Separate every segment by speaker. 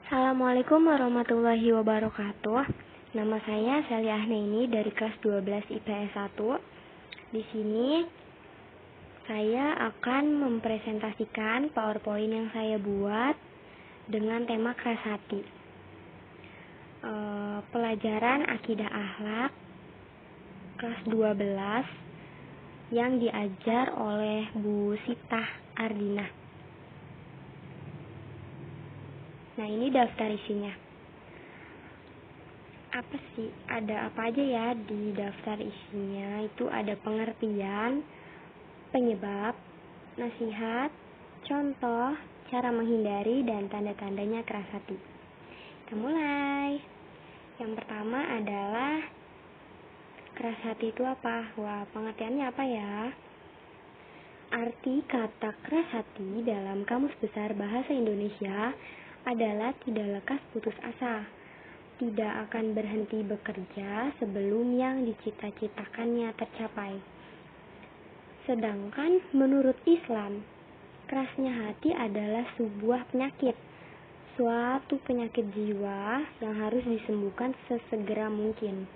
Speaker 1: Assalamualaikum warahmatullahi wabarakatuh. Nama saya Sally Ahnaini dari kelas 12 IPS 1. Di sini saya akan mempresentasikan PowerPoint yang saya buat dengan tema keras hati. Pelajaran Akidah Akhlak kelas 12 yang diajar oleh Bu Sitah Ardinah. Nah, ini daftar isinya. Apa sih? Ada apa aja ya di daftar isinya? Itu ada pengertian, penyebab, nasihat, contoh, cara menghindari, dan tanda-tandanya keras hati. Kita mulai. Yang pertama adalah keras hati itu apa? Wah, pengertiannya apa ya? Arti kata keras hati dalam Kamus Besar Bahasa Indonesia adalah tidak lekas putus asa, tidak akan berhenti bekerja sebelum yang dicita-citakannya tercapai. Sedangkan menurut Islam, kerasnya hati adalah sebuah penyakit, suatu penyakit jiwa yang harus disembuhkan sesegera mungkin.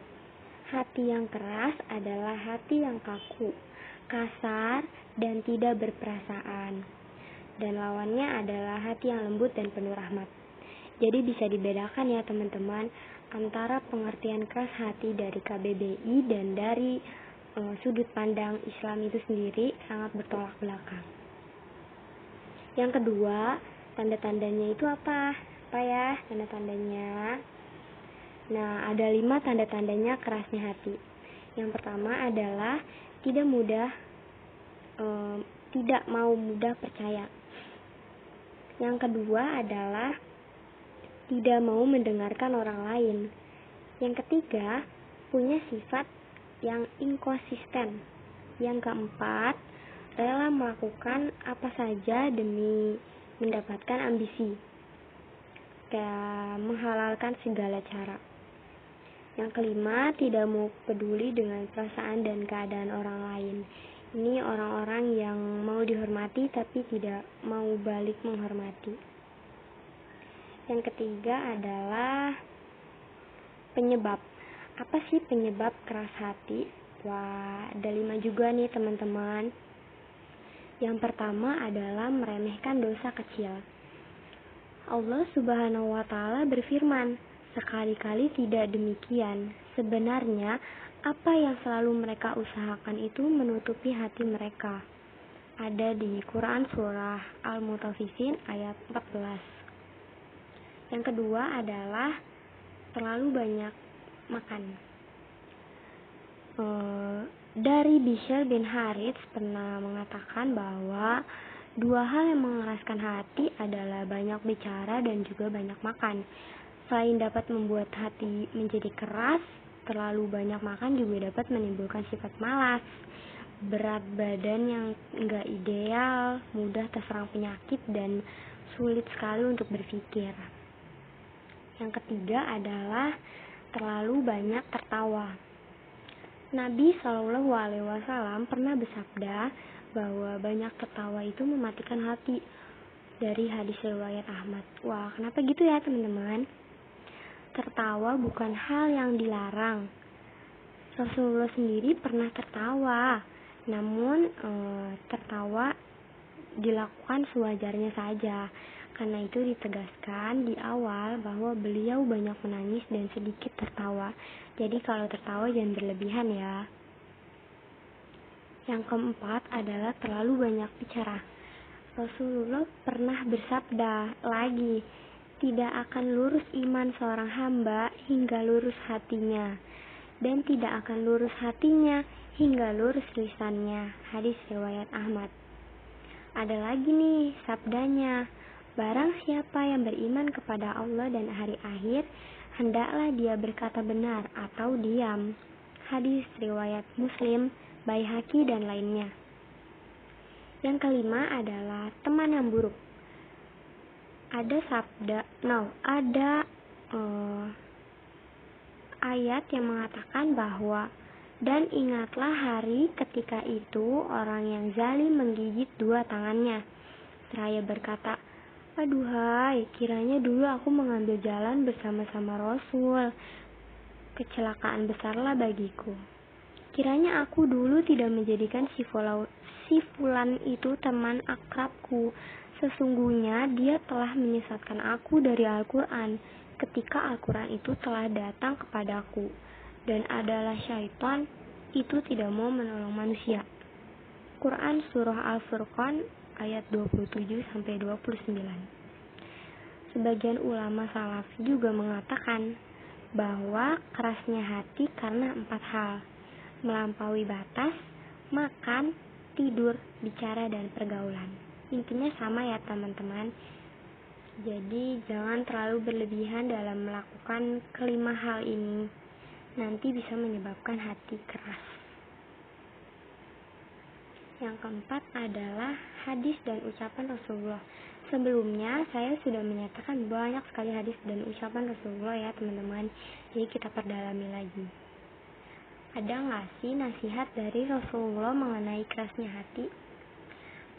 Speaker 1: Hati yang keras adalah hati yang kaku, kasar, dan tidak berperasaan. Dan lawannya adalah hati yang lembut dan penuh rahmat. Jadi bisa dibedakan ya teman-teman antara pengertian keras hati dari KBBI dan dari sudut pandang Islam itu sendiri sangat bertolak belakang. Yang kedua, tanda-tandanya itu apa? Apa ya tanda-tandanya? Nah, ada 5 tanda-tandanya kerasnya hati. Yang pertama adalah tidak mau mudah percaya. Yang kedua adalah tidak mau mendengarkan orang lain. Yang ketiga, punya sifat yang inkonsisten. Yang keempat, rela melakukan apa saja demi mendapatkan ambisi, dan menghalalkan segala cara. Yang kelima, tidak mau peduli dengan perasaan dan keadaan orang lain. Ini orang-orang yang mau dihormati tapi tidak mau balik menghormati. Yang ketiga adalah penyebab. Apa sih penyebab keras hati? Wah, ada 5 juga nih teman-teman. Yang pertama adalah meremehkan dosa kecil. Allah Subhanahu wa Ta'ala berfirman, sekali-kali tidak demikian. Sebenarnya apa yang selalu mereka usahakan itu menutupi hati mereka. Ada di Quran surah Al-Mutaffifin ayat 14. Yang kedua adalah terlalu banyak makan. Dari Bishr bin Harits pernah mengatakan bahwa 2 hal yang mengeraskan hati adalah banyak bicara dan juga banyak makan. Selain dapat membuat hati menjadi keras, terlalu banyak makan juga dapat menimbulkan sifat malas, berat badan yang enggak ideal, mudah terserang penyakit, dan sulit sekali untuk berpikir. Yang ketiga adalah terlalu banyak tertawa. Nabi SAW pernah bersabda bahwa banyak tertawa itu mematikan hati, dari hadis riwayat Ahmad. Wah, kenapa gitu ya teman-teman? Tertawa bukan hal yang dilarang. Rasulullah sendiri pernah tertawa, namun tertawa dilakukan sewajarnya saja. Karena itu ditegaskan di awal bahwa beliau banyak menangis dan sedikit tertawa. Jadi kalau tertawa jangan berlebihan ya. Yang keempat adalah terlalu banyak bicara. Rasulullah pernah bersabda lagi, tidak akan lurus iman seorang hamba hingga lurus hatinya, dan tidak akan lurus hatinya hingga lurus lisannya. Hadis riwayat Ahmad. Ada lagi nih sabdanya, barang siapa yang beriman kepada Allah dan hari akhir, hendaklah dia berkata benar atau diam. Hadis riwayat Muslim, Baihaqi, dan lainnya. Yang kelima adalah teman yang buruk. Ada ayat yang mengatakan bahwa, dan ingatlah hari ketika itu orang yang zalim menggigit 2 tangannya, seraya berkata, Aduhai, kiranya dulu aku mengambil jalan bersama-sama Rasul. Kecelakaan besarlah bagiku. Kiranya aku dulu tidak menjadikan si fulan itu teman akrabku. Sesungguhnya dia telah menyesatkan aku dari Al-Quran ketika Al-Quran itu telah datang kepadaku. Dan adalah syaitan itu tidak mau menolong manusia. Quran Surah Al-Furqan ayat 27-29. Sebagian ulama salaf juga mengatakan bahwa kerasnya hati karena 4 hal: melampaui batas, makan, tidur, bicara, dan pergaulan. Intinya sama ya teman-teman. Jadi jangan terlalu berlebihan dalam melakukan kelima hal ini. Nanti bisa menyebabkan hati keras. Yang keempat adalah hadis dan ucapan Rasulullah. Sebelumnya saya sudah menyatakan banyak sekali hadis dan ucapan Rasulullah ya teman-teman. Jadi kita perdalami lagi. Ada nggak sih nasihat dari Rasulullah mengenai kerasnya hati?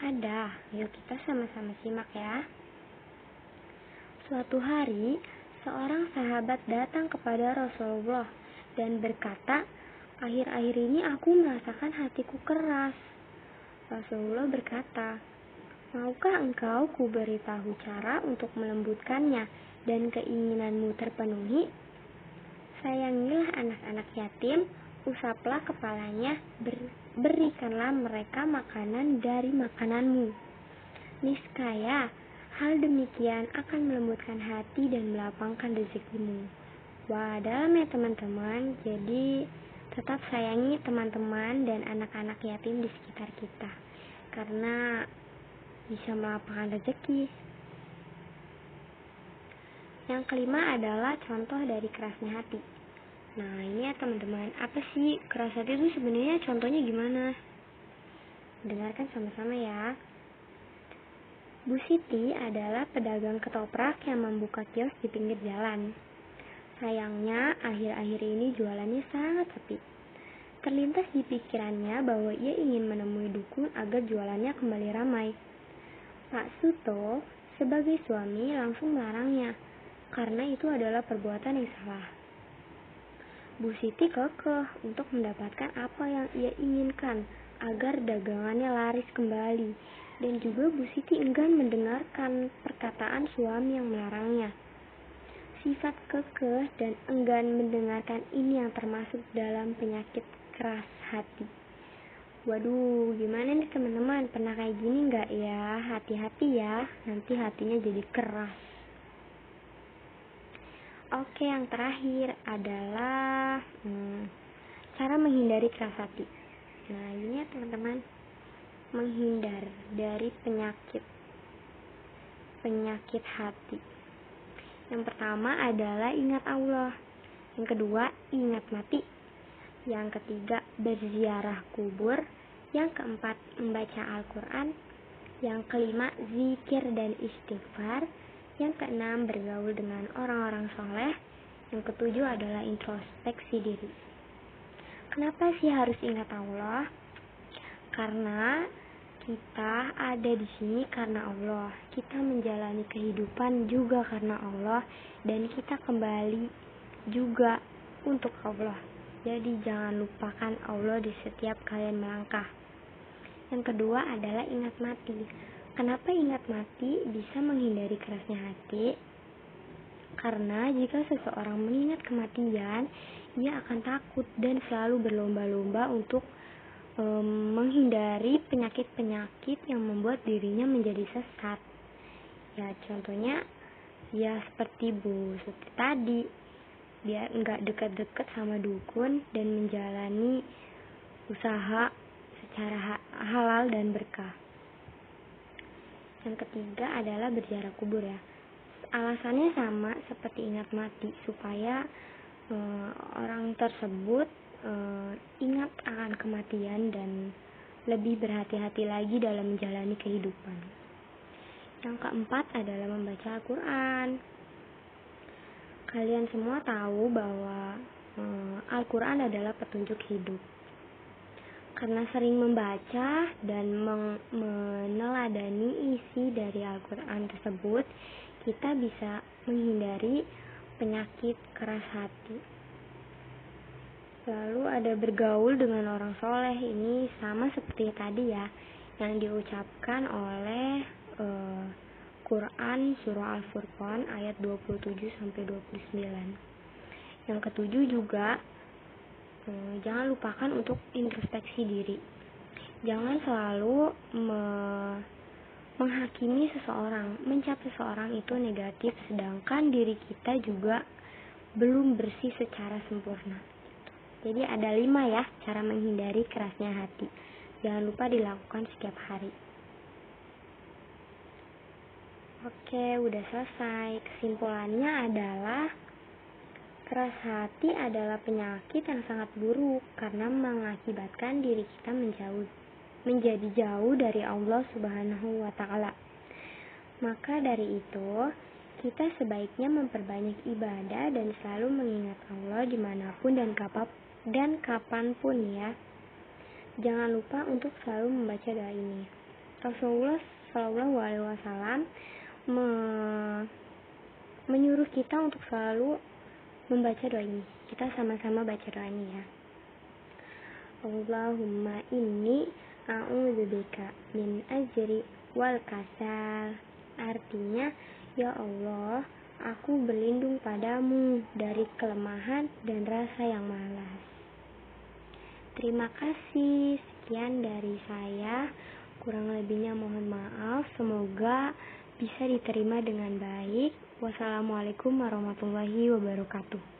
Speaker 1: Ada, yuk kita sama-sama simak ya. Suatu hari, seorang sahabat datang kepada Rasulullah dan berkata, "Akhir-akhir ini aku merasakan hatiku keras." Rasulullah berkata, "Maukah engkau kuberitahu cara untuk melembutkannya dan keinginanmu terpenuhi? Sayangilah anak-anak yatim, usaplah kepalanya, berikanlah mereka makanan dari makananmu. Niscaya hal demikian akan melembutkan hati dan melapangkan rezekimu." Wah, dalam ya teman-teman. Jadi tetap sayangi teman-teman dan anak-anak yatim di sekitar kita, karena bisa melapangkan rezeki. Yang kelima adalah contoh dari kerasnya hati. Nah ini ya teman-teman, apa sih keras hati itu sebenarnya, contohnya gimana? Dengarkan sama-sama ya. Bu Siti adalah pedagang ketoprak yang membuka kios di pinggir jalan. Sayangnya akhir-akhir ini jualannya sangat sepi. Terlintas di pikirannya bahwa ia ingin menemui dukun agar jualannya kembali ramai. Pak Suto sebagai suami langsung melarangnya, karena itu adalah perbuatan yang salah. Bu Siti kekeh untuk mendapatkan apa yang ia inginkan agar dagangannya laris kembali, dan juga Bu Siti enggan mendengarkan perkataan suami yang melarangnya. Sifat kekeh dan enggan mendengarkan ini yang termasuk dalam penyakit keras hati. Waduh, gimana nih teman-teman? Pernah kayak gini nggak ya? Hati-hati ya, nanti hatinya jadi keras. Oke, yang terakhir adalah cara menghindari keras hati. Nah, ini ya teman-teman, menghindar dari penyakit hati. Yang pertama adalah ingat Allah. Yang kedua, ingat mati. Yang ketiga, berziarah kubur. Yang keempat, membaca Al-Quran. Yang kelima, zikir dan istighfar. Yang keenam, bergaul dengan orang-orang soleh. Yang ketujuh adalah introspeksi diri. Kenapa sih harus ingat Allah? Karena kita ada di sini karena Allah. Kita menjalani kehidupan juga karena Allah, dan kita kembali juga untuk Allah. Jadi jangan lupakan Allah di setiap kalian melangkah. Yang kedua adalah ingat mati. Kenapa ingat mati bisa menghindari kerasnya hati? Karena jika seseorang mengingat kematian, ia akan takut dan selalu berlomba-lomba untuk menghindari penyakit-penyakit yang membuat dirinya menjadi sesat. Ya contohnya ya seperti Bu Suti tadi, dia nggak dekat-dekat sama dukun dan menjalani usaha secara halal dan berkah. Yang ketiga adalah berziarah kubur ya. Alasannya sama seperti ingat mati, supaya orang tersebut ingat akan kematian dan lebih berhati-hati lagi dalam menjalani kehidupan. Yang keempat adalah membaca Al-Quran. Kalian semua tahu bahwa Al-Quran adalah petunjuk hidup. Karena sering membaca dan meneladani isi dari Al-Quran tersebut, kita bisa menghindari penyakit keras hati. Lalu ada bergaul dengan orang soleh, ini sama seperti tadi ya, yang diucapkan oleh Quran surah Al-Furqan ayat 27-29. Yang ketujuh juga, jangan lupakan untuk introspeksi diri. Jangan selalu menghakimi seseorang, mencap seseorang itu negatif, sedangkan diri kita juga belum bersih secara sempurna. Jadi ada 5 ya cara menghindari kerasnya hati. Jangan lupa dilakukan setiap hari. Oke, udah selesai. Kesimpulannya adalah keras hati adalah penyakit yang sangat buruk karena mengakibatkan diri kita menjadi jauh dari Allah Subhanahu wa Ta'ala. Maka dari itu, kita sebaiknya memperbanyak ibadah dan selalu mengingat Allah dimanapun dan kapanpun ya. Jangan lupa untuk selalu membaca doa ini. Rasulullah SAW menyuruh kita untuk selalu membaca doa ini. Kita sama-sama baca doa ini ya. Allahumma inni a'udzubika min ajri wal kasal. Artinya, ya Allah, aku berlindung padamu dari kelemahan dan rasa yang malas. Terima kasih, sekian dari saya. Kurang lebihnya mohon maaf. Semoga bisa diterima dengan baik. Wassalamualaikum warahmatullahi wabarakatuh.